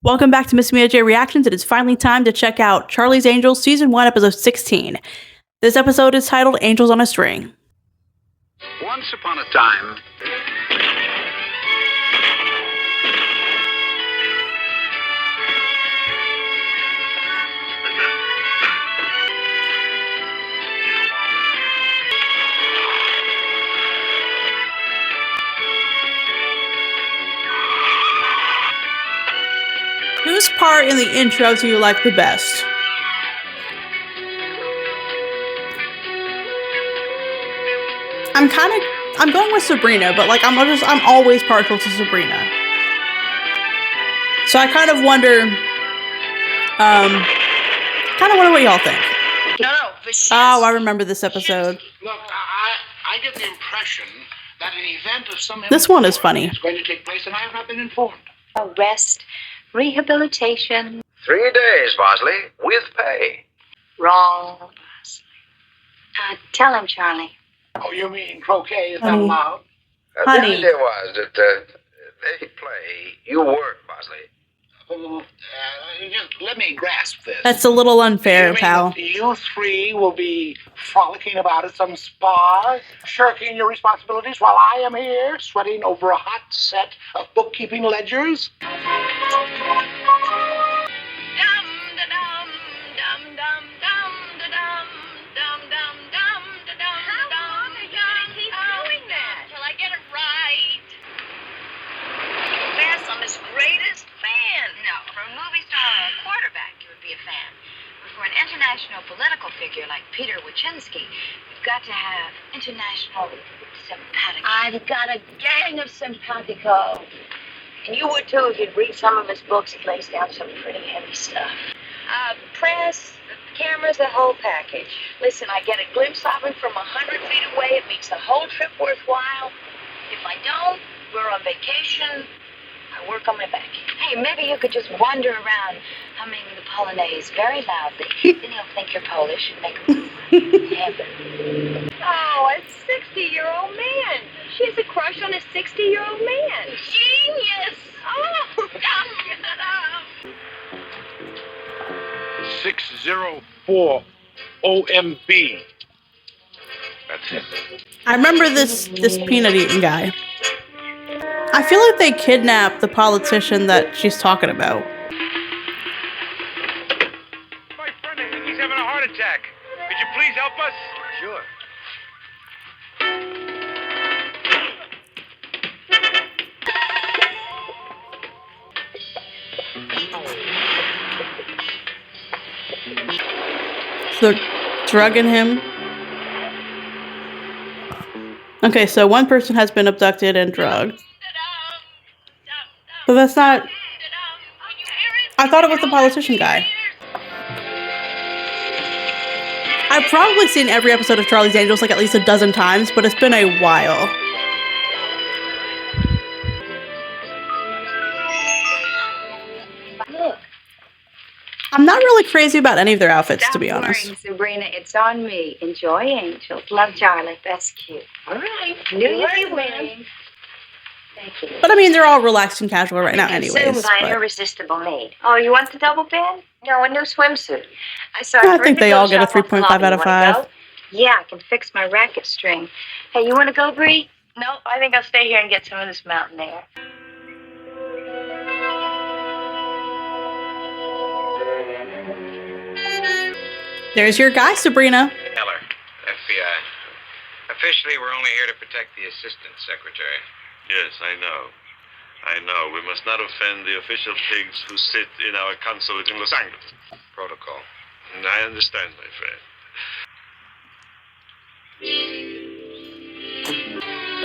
Welcome back to Miss Mia J Reactions. It is finally time to check out Charlie's Angels Season 1, Episode 16. This episode is titled Angels on a String. Once upon a time... Whose part in the intro do you like the best? I'm going with Sabrina, but like I'm always partial to Sabrina. So I kind of wonder what y'all think. No, but Oh, I remember this episode. Look, I get the impression that an event of some... This one is funny. ...is going to take place, and I have not been informed. rest, rehabilitation. 3 days, Bosley, with pay. Wrong, Bosley. Tell him, Charlie. Oh, you mean croquet is not Honey. allowed? Honey. The idea was that they play, you work, Bosley. Just let me grasp this. That's a little unfair, You mean pal. that you three will be frolicking about at some spa, shirking your responsibilities while I am here sweating over a hot set of bookkeeping ledgers? His greatest fan. No, for a movie star or a quarterback, you would be a fan. But for an international political figure like Peter Wyszynski, you've got to have international simpatico. I've got a gang of simpatico. And you would too if you'd read some of his books. He lays down some pretty heavy stuff. Press, the cameras, the whole package. Listen, I get a glimpse of him from 100 feet away. It makes the whole trip worthwhile. If I don't, we're on vacation. I work on my back. Hey, maybe you could just wander around humming the Polonaise very loudly. Then he'll think you're Polish and make him happen. Oh, a 60-year-old man. She has a crush on a 60-year-old man. Genius! Oh, 604 OMB. That's it. I remember this peanut eating guy. I feel like they kidnapped the politician that she's talking about. My friend, I think he's having a heart attack. Could you please help us? Sure. So, drugging him. Okay, so one person has been abducted and drugged. But that's not... I thought it was the politician guy. I've probably seen every episode of Charlie's Angels like at least a dozen times, but it's been a while. look. I'm not really crazy about any of their outfits, to be honest. Stop worrying, Sabrina. It's on me. Enjoy Angels. Love, Charlie. That's cute. All right. Knew you'd win. Thank you. But I mean, they're all relaxed and casual right now anyways. Consumed by an but- irresistible need. Oh, you want the double bed? No, a new swimsuit. I saw. I think they all get a 3.5 out of 5. Yeah, I can fix my racket string. Hey, you want to go, Bree? No, I think I'll stay here and get some of this mountain air. There's your guy, Sabrina. Heller, FBI. Officially, we're only here to protect the assistant secretary. Yes, I know. We must not offend the official pigs who sit in our consulate in Los Angeles. Protocol. And I understand, my friend.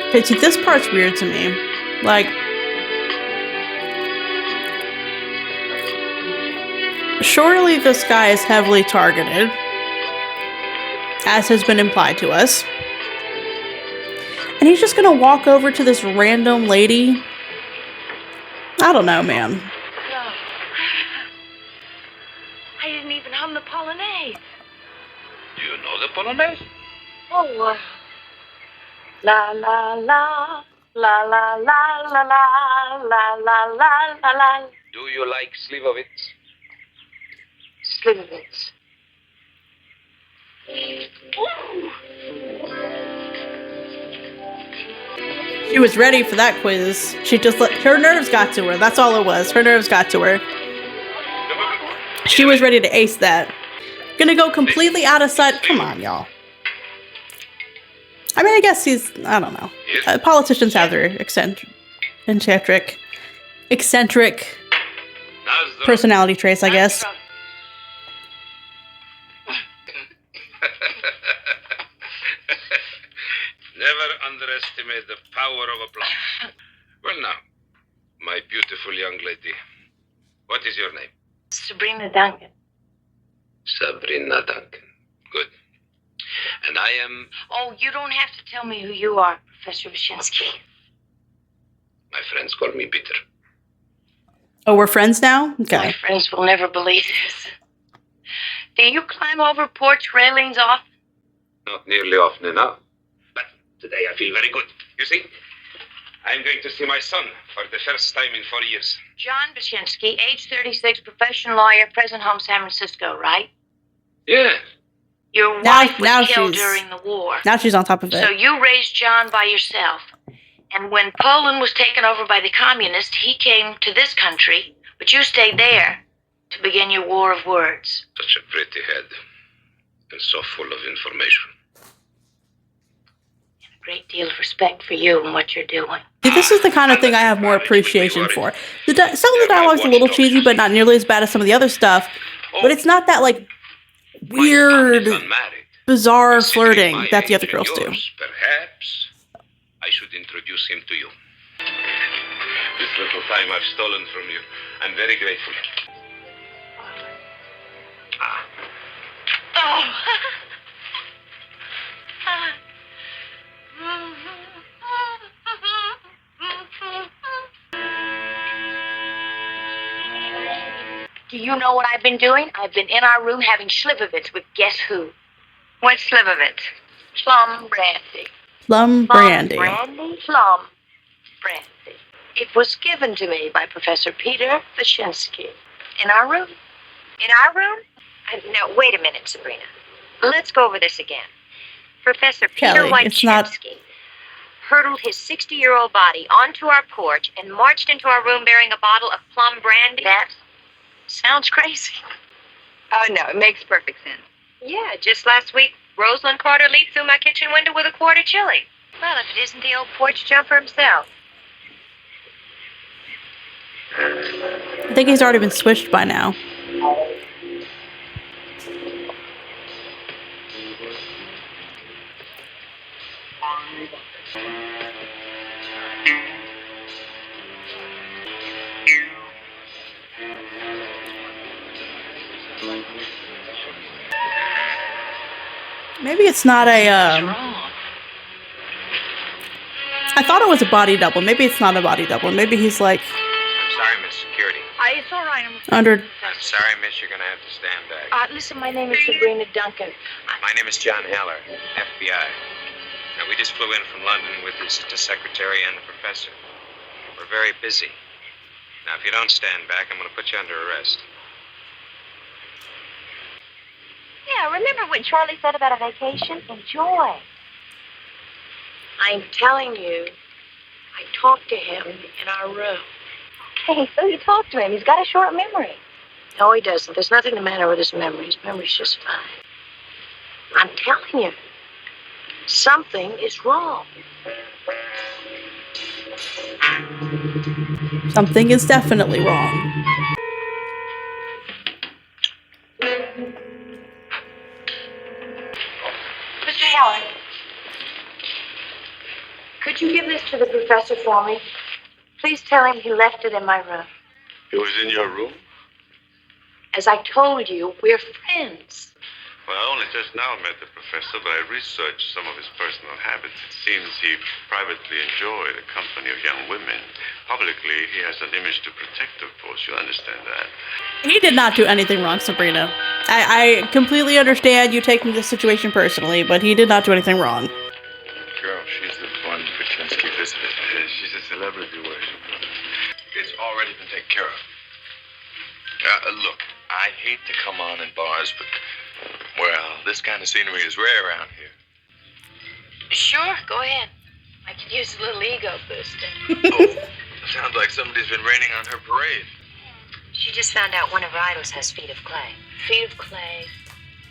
Okay, see, this part's weird to me. Like, surely this guy is heavily targeted, as has been implied to us. And he's just gonna walk over to this random lady? I don't know, man. Oh. I didn't even hum the Polonaise. Do you know the Polonaise? Oh, la la la, la la la la la la la la la la. Do you like Slivovitz? Slivovitz. She was ready for that quiz. She just her nerves got to her. That's all it was. Her nerves got to her. She was ready to ace that. Gonna go completely out of sight. Come on, y'all. I mean, I guess I don't know. Politicians have their eccentric personality traits, I guess. Never underestimate the power of applause. Well, now, my beautiful young lady, what is your name? Sabrina Duncan. Sabrina Duncan. Good. And I am... Oh, you don't have to tell me who you are, Professor Wyszynski. My friends call me Peter. Oh, we're friends now? Okay. My friends will never believe this. Do you climb over porch railings often? Not nearly often enough. But today I feel very good. You see, I'm going to see my son for the first time in 4 years. John Wyszynski, age 36, professional lawyer, present home San Francisco, right? Yeah. Your Now- wife now was killed she's- during the war. Now she's on top of it. So you raised John by yourself. And when Poland was taken over by the communists, he came to this country, but you stayed there to begin your war of words. Such a pretty head. And so full of information. A great deal of respect for you and what you're doing. See, this is the kind of thing I have more appreciation for. Some of the dialogue's a little cheesy, but not nearly as bad as some of the other stuff. But it's not that, like, weird, bizarre flirting that the other girls do. Perhaps I should introduce him to you. This little time I've stolen from you. I'm very grateful. Oh. Do you know what I've been doing? I've been in our room having Slivovitz with guess who? What's Slivovitz? Plum brandy. Plum brandy. Plum brandy. It was given to me by Professor Peter Wyszynski. In our room. In our room? No, wait a minute, Sabrina. Let's go over this again. Professor Peter Kelly, it's not- Wyszynski hurtled his 60-year-old body onto our porch and marched into our room bearing a bottle of plum brandy. That sounds crazy. Oh, no, it makes perfect sense. Yeah, just last week, Rosalind Carter leaped through my kitchen window with a quart of chili. Well, if it isn't the old porch jumper himself. I think he's already been switched by now. Maybe it's not a, I thought it was a body double. Maybe it's not a body double. Maybe he's like I'm sorry, Miss Security. It's all right. under. I'm sorry, Miss. You're going to have to stand back. Listen, my name is Sabrina Duncan. My name is John Heller, FBI. Now, we just flew in from London with the Assistant Secretary and the Professor. We're very busy. Now, if you don't stand back, I'm going to put you under arrest. Yeah, remember what Charlie said about a vacation? Enjoy. I'm telling you, I talked to him in our room. Hey, so you talked to him. He's got a short memory. No, he doesn't. There's nothing the matter with his memory. His memory's just fine. I'm telling you, something is wrong. Something is definitely wrong. Mr. Heller, could you give this to the professor for me? Please tell him he left it in my room. It was in your room? As I told you, we're friends. Well, I only just now met the professor, but I researched some of his personal habits. It seems he privately enjoyed the company of young women. Publicly, he has an image to protect, of course. You understand that. He did not do anything wrong, Sabrina. I completely understand you taking this situation personally, but he did not do anything wrong. Girl, she's the one Wyszynski visited. She's a celebrity worshiper. It's already been taken care of. Look, I hate to come on in bars, but, well, this kind of scenery is rare around here. Sure, go ahead. I could use a little ego boosting. Oh, sounds like somebody's been raining on her parade. She just found out one of her idols has feet of clay. Feet of clay.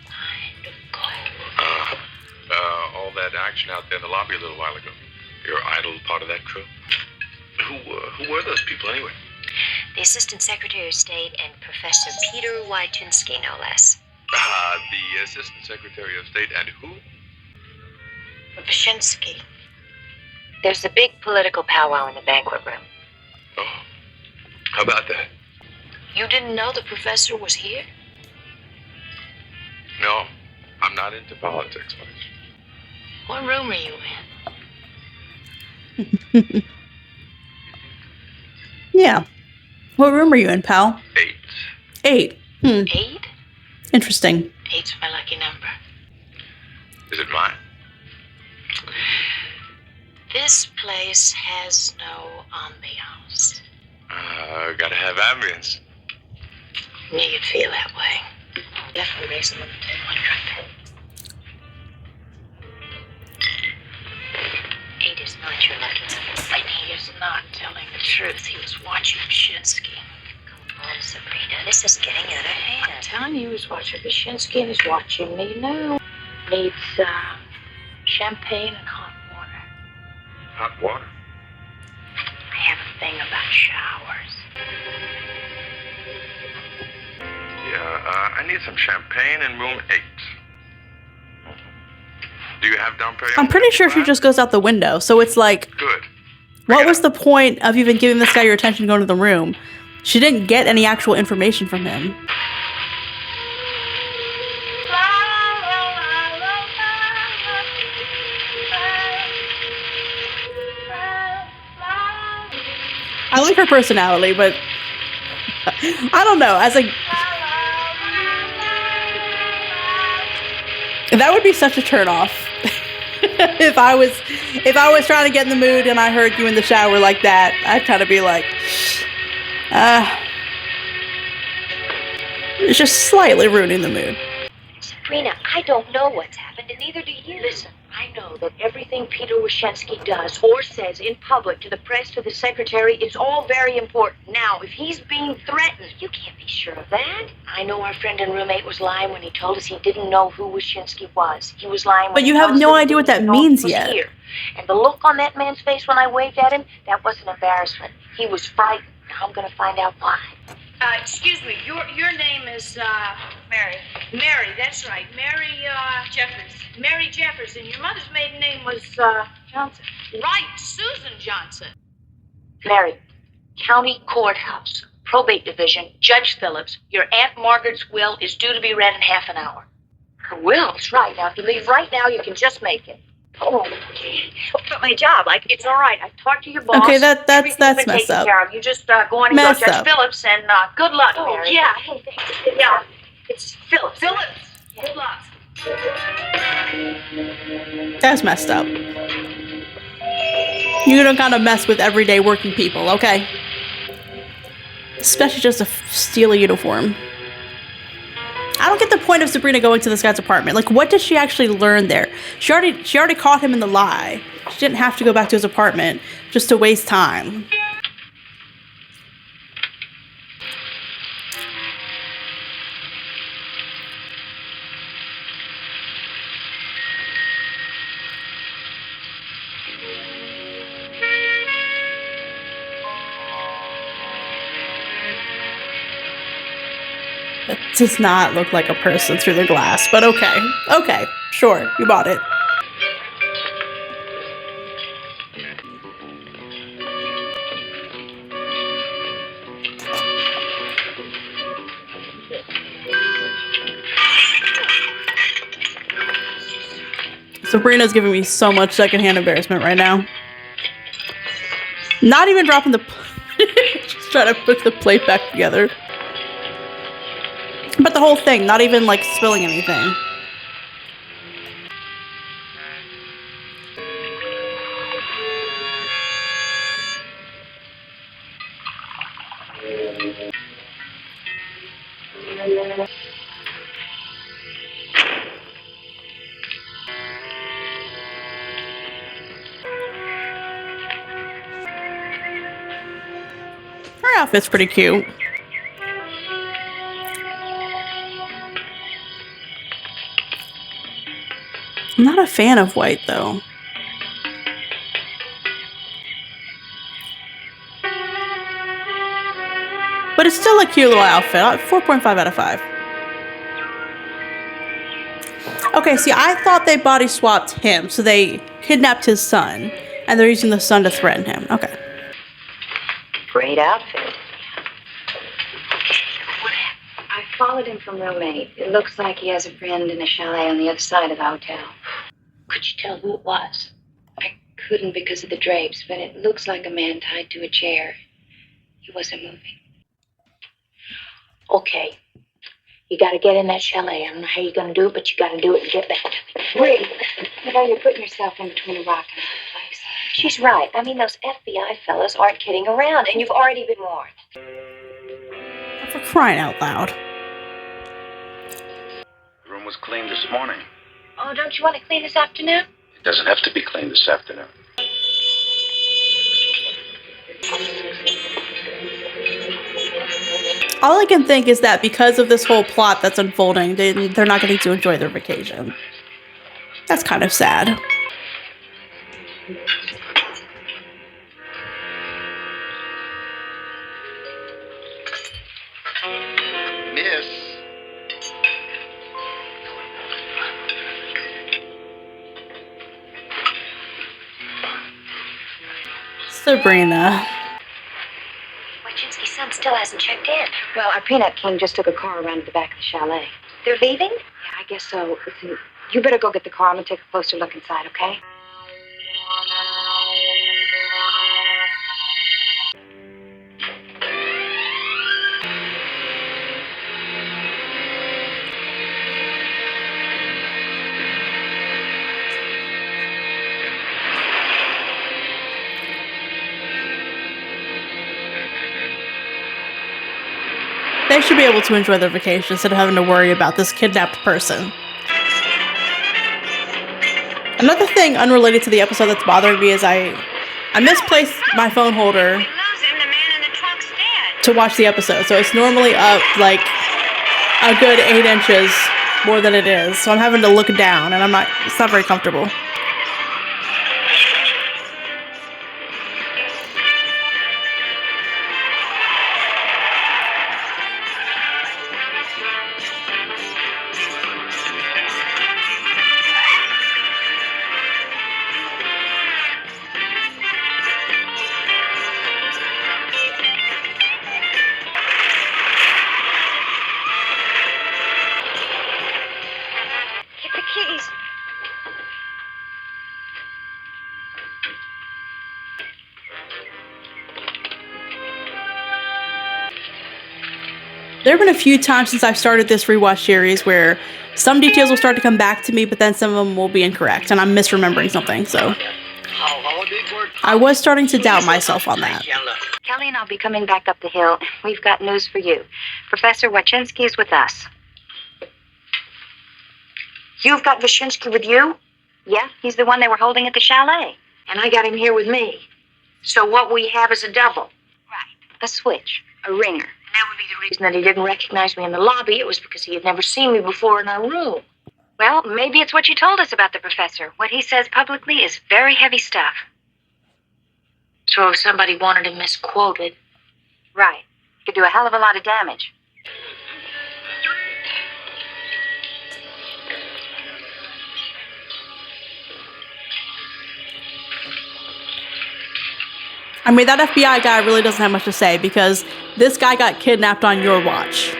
Kind of cold. All that action out there in the lobby a little while ago. Your idol part of that crew? Who were those people anyway? The Assistant Secretary of State and Professor Peter Wychinsky, no less. The Assistant Secretary of State and who? Wychinsky. There's a big political powwow in the banquet room. Oh, how about that? You didn't know the professor was here? No, I'm not into politics much. What room are you in? Yeah. What room are you in, pal? 8. 8. 8? Interesting. 8's my lucky number. Is it mine? This place has no ambiance. Gotta have ambience. Knew you'd feel that way. Definitely raise them up to 100. 8 is not your lucky number. And he is not telling the truth. He was watching Wychinsky. Come on, Sabrina, this is getting out of I'm hand. telling you, he was watching Wychinsky and he's watching me now. Needs champagne and hot water. Hot water? I have a thing about showers. Yeah, I need some champagne in room 8. Do you have Dom Perignon? I'm pretty sure she just goes out the window, so it's like, Good. what was the point of even giving this guy your attention going to the room? She didn't get any actual information from him. I like her personality, but I don't know. As a that would be such a turnoff. if I was trying to get in the mood and I heard you in the shower like that, I'd kind of be like, it's just slightly ruining the mood. Sabrina, I don't know what's happened, and neither do you. Listen, I know that everything Peter Wychinsky does or says in public to the press, to the secretary, it's all very important. Now, if he's being threatened, You can't be sure of that. I know our friend and roommate was lying when he told us he didn't know who Wychinsky was. He was lying when But he you told have us no that he idea what didn't that know he means was yet. here. And the look on that man's face when I waved at him, that wasn't embarrassment. He was frightened. Now I'm going to find out why. Excuse me, your name is, Mary. Mary, that's right. Mary, Jeffers. Mary Jeffers, and your mother's maiden name was, Johnson. right, Susan Johnson. Mary, County Courthouse, Probate Division, Judge Phillips, your Aunt Margaret's will is due to be read in half an hour. Her will? That's right. Now, if you leave right now, you can just make it. Oh, but my job, it's all right. I've talked to your boss. Okay, that's Everything's messed been taken up. care of. You just go on and Messed go Judge up. Phillips, and good luck, Oh, Mary. yeah, hey, thanks. Yeah, it's Phillips. Phillips, good luck. That's messed up. You don't gotta mess with everyday working people, okay? Especially just to steal a uniform. I don't get the point of Sabrina going to this guy's apartment. Like, what did she actually learn there? She already caught him in the lie. She didn't have to go back to his apartment just to waste time. That does not look like a person through the glass, but okay. Okay, sure, you bought it. Sabrina's giving me so much secondhand embarrassment right now. Not even dropping the... Just trying to put the plate back together. But the whole thing, not even, like, spilling anything. Her outfit's pretty cute. I'm not a fan of white, though. But it's still a cute little outfit. 4.5 out of 5. Okay, see, I thought they body swapped him, so they kidnapped his son, and they're using the son to threaten him. Okay. Great outfit. I followed him from room 8. It looks like he has a friend in a chalet on the other side of the hotel. Could you tell who it was? I couldn't because of the drapes, but it looks like a man tied to a chair. He wasn't moving. Okay. You gotta get in that chalet. I don't know how you're gonna do it, but you gotta do it and get back to me. Wait. You know, you're putting yourself in between a rock and a hard place. She's right. I mean, those FBI fellas aren't kidding around, and you've already been warned. For crying out loud. The room was cleaned this morning. Oh, don't you want to clean this afternoon? It doesn't have to be cleaned this afternoon. All I can think is that because of this whole plot that's unfolding, they're not getting to enjoy their vacation. That's kind of sad. Miss. Sabrina. Wojcinski's son still hasn't checked in. Well, our peanut king just took a car around to the back of the chalet. They're leaving? Yeah, I guess so. Listen, you better go get the car. I'm gonna take a closer look inside, okay? They should be able to enjoy their vacation instead of having to worry about this kidnapped person. Another thing unrelated to the episode that's bothering me is I misplaced my phone holder to watch the episode. So it's normally up like a good 8 inches more than it is. So I'm having to look down and it's not very comfortable. There have been a few times since I've started this rewatch series where some details will start to come back to me, but then some of them will be incorrect, and I'm misremembering something, so I was starting to doubt myself on that. Kelly and I'll be coming back up the hill. We've got news for you. Professor Wojcinski is with us. You've got Wojcinski with you? Yeah, he's the one they were holding at the chalet. And I got him here with me. So what we have is a double. Right. A switch. A ringer. That would be the reason that he didn't recognize me in the lobby. It was because he had never seen me before in our room. Well, maybe it's what you told us about the professor. What he says publicly is very heavy stuff. So if somebody wanted him misquoted. Right. Could do a hell of a lot of damage. I mean, that FBI guy really doesn't have much to say because this guy got kidnapped on your watch.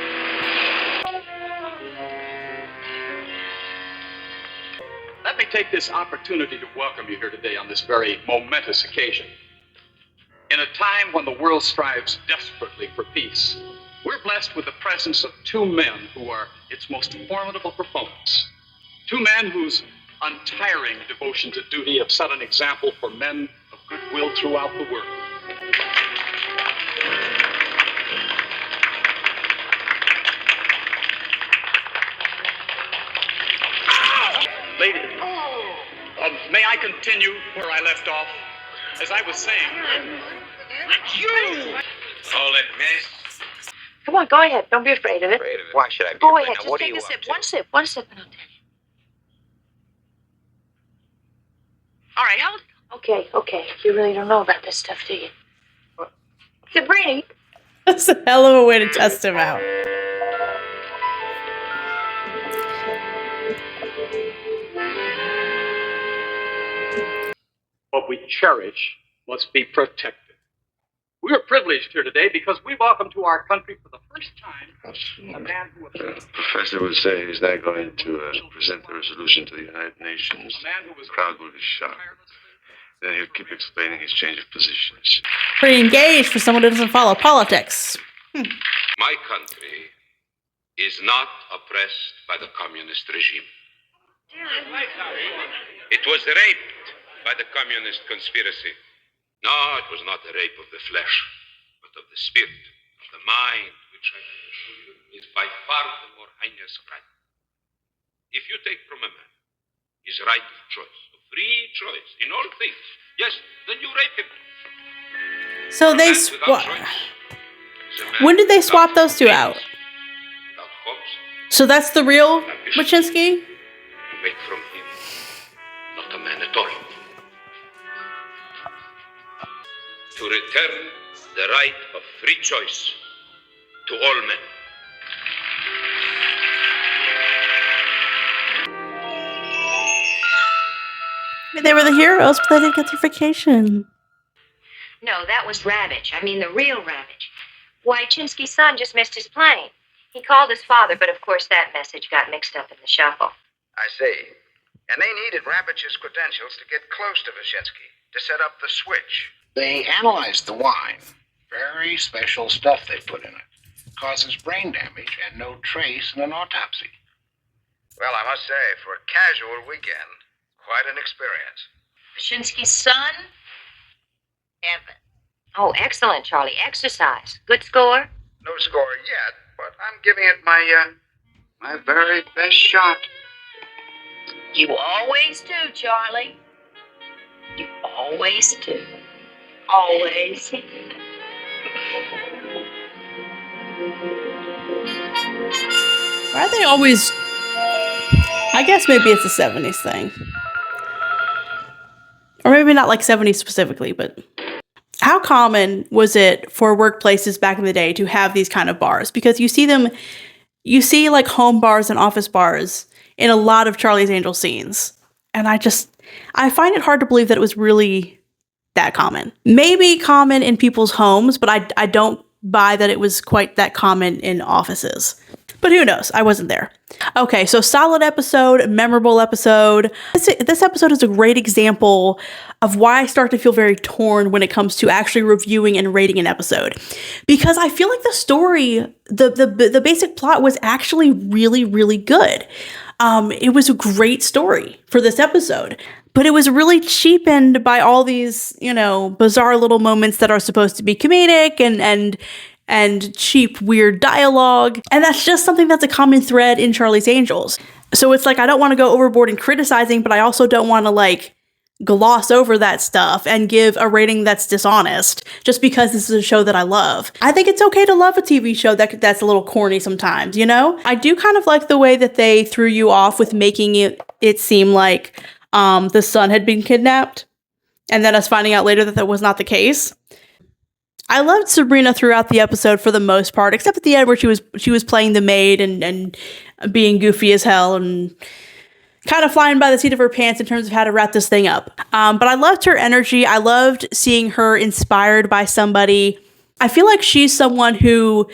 Let me take this opportunity to welcome you here today on this very momentous occasion. In a time when the world strives desperately for peace, we're blessed with the presence of 2 men who are its most formidable proponents. 2 men whose untiring devotion to duty have set an example for men of goodwill throughout the world. May I continue where I left off? As I was saying... You! Hold it, miss. Come on, go ahead. Don't be afraid of it. Afraid of it. Why should I be Go afraid? ahead. Now, Just what are take you a sip. up to? One sip, and I'll tell you. All right, hold. Okay. You really don't know about this stuff, do you? Sabrina, That's a hell of a way to test him out. What we cherish must be protected. We are privileged here today because we welcome to our country for the first time a man who... The professor will say he's not going to present the resolution to the United Nations. The crowd will be shocked. Then he'll keep explaining his change of positions. Pretty engaged for someone who doesn't follow politics. My country is not oppressed by the communist regime. It was raped by the communist conspiracy. No, it was not the rape of the flesh, but of the spirit, of the mind, which I can assure you is by far the more heinous crime. If you take from a man his right of choice, of free choice in all things, yes, then you rape him. So they when did they swap those two out? So that's the real Waczynski? Wait from him, not a man at all. To return the right of free choice to all men. They were the heroes, but they didn't get their vacation. no, that was Ravage. I mean, the real Ravage. Wychinsky's son just missed his plane. He called his father, but of course that message got mixed up in the shuffle. I see. And they needed Ravage's credentials to get close to Wyszynski, to set up the switch. They analyzed the wine. Very special stuff they put in it. Causes brain damage and no trace in an autopsy. Well, I must say, for a casual weekend, quite an experience. Wyszynski's son? Evan. Oh, excellent, Charlie. Exercise. Good score? No score yet, but I'm giving it my very best shot. You always do, Charlie. You always do. Always. Why are they always... I guess maybe it's a 70s thing. Or maybe not like 70s specifically, but... How common was it for workplaces back in the day to have these kind of bars? Because you see like home bars and office bars in a lot of Charlie's Angels scenes. And I find it hard to believe that it was really that common. Maybe common in people's homes, but I don't buy that it was quite that common in offices. But who knows? I wasn't there. Okay, so solid episode, memorable episode. This episode is a great example of why I start to feel very torn when it comes to actually reviewing and rating an episode. Because I feel like the story, the basic plot was actually really, really good. It was a great story for this episode. But it was really cheapened by all these, bizarre little moments that are supposed to be comedic and cheap, weird dialogue. And that's just something that's a common thread in Charlie's Angels. So it's like, I don't want to go overboard in criticizing, but I also don't want to gloss over that stuff and give a rating that's dishonest just because this is a show that I love. I think it's okay to love a TV show that's a little corny sometimes, I do kind of like the way that they threw you off with making it seem like the son had been kidnapped, and then us finding out later that was not the case. I loved Sabrina throughout the episode for the most part, except at the end where she was playing the maid and being goofy as hell and kind of flying by the seat of her pants in terms of how to wrap this thing up. But I loved her energy. I loved seeing her inspired by somebody. I feel like she's someone who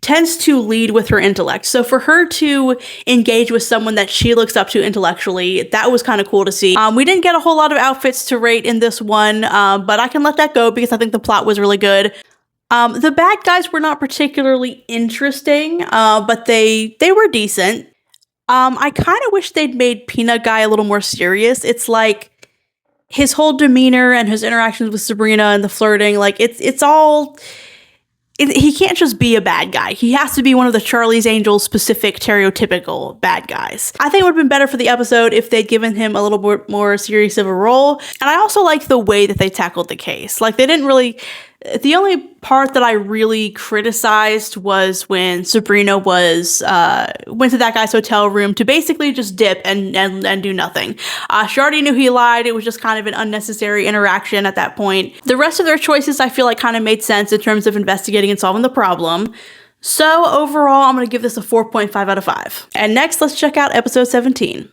tends to lead with her intellect. So for her to engage with someone that she looks up to intellectually, that was kind of cool to see. We didn't get a whole lot of outfits to rate in this one, but I can let that go because I think the plot was really good. The bad guys were not particularly interesting, but they were decent. I kind of wish they'd made Peanut Guy a little more serious. It's like his whole demeanor and his interactions with Sabrina and the flirting, it's all he can't just be a bad guy. He has to be one of the Charlie's Angels specific stereotypical bad guys. I think it would have been better for the episode if they'd given him a little bit more serious of a role. And I also like the way that they tackled the case. Like, they didn't really... The only part that I really criticized was when Sabrina went to that guy's hotel room to basically just dip and do nothing. She already knew he lied. It was just kind of an unnecessary interaction at that point. The rest of their choices I feel like kind of made sense in terms of investigating and solving the problem. So overall, I'm going to give this a 4.5 out of 5. And next, let's check out episode 17.